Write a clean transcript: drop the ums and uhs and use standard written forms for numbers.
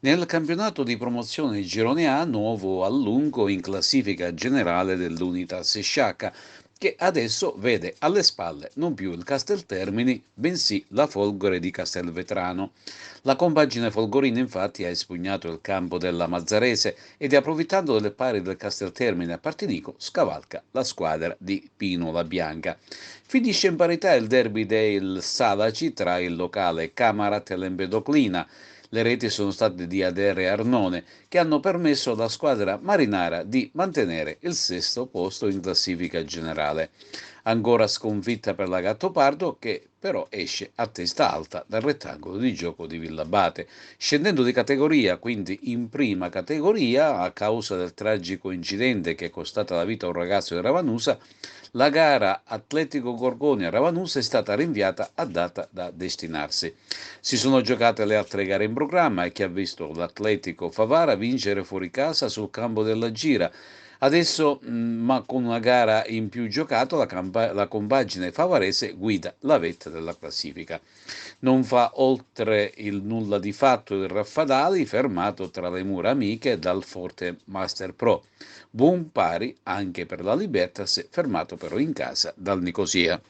Nel campionato di promozione di Girone A, nuovo allungo in classifica generale dell'Unitas Sciacca, che adesso vede alle spalle non più il Casteltermini, bensì la Folgore di Castelvetrano. La compagine folgorina infatti ha espugnato il campo della Mazzarese ed approfittando delle pari del Casteltermine a Partinico scavalca la squadra di Pino La Bianca. Finisce in parità il derby del Salaci tra il locale Camarat e l'Empedoclina. Le reti sono state di Adere e Arnone, che hanno permesso alla squadra marinara di mantenere il sesto posto in classifica generale. Ancora sconfitta per la Gattopardo, che però esce a testa alta dal rettangolo di gioco di Villabate. Scendendo di categoria, quindi in prima categoria, a causa del tragico incidente che è costata la vita a un ragazzo di Ravanusa, la gara Atletico Gorgonia-Ravanusa è stata rinviata a data da destinarsi. Si sono giocate le altre gare in programma e che ha visto l'Atletico Favara vincere fuori casa sul campo della Gira. Adesso, ma con una gara in più giocata, la compagine favarese guida la vetta della classifica. Non fa oltre il nulla di fatto il Raffadali, fermato tra le mura amiche dal forte Master Pro. Buon pari anche per la Libertas, fermato però in casa dal Nicosia.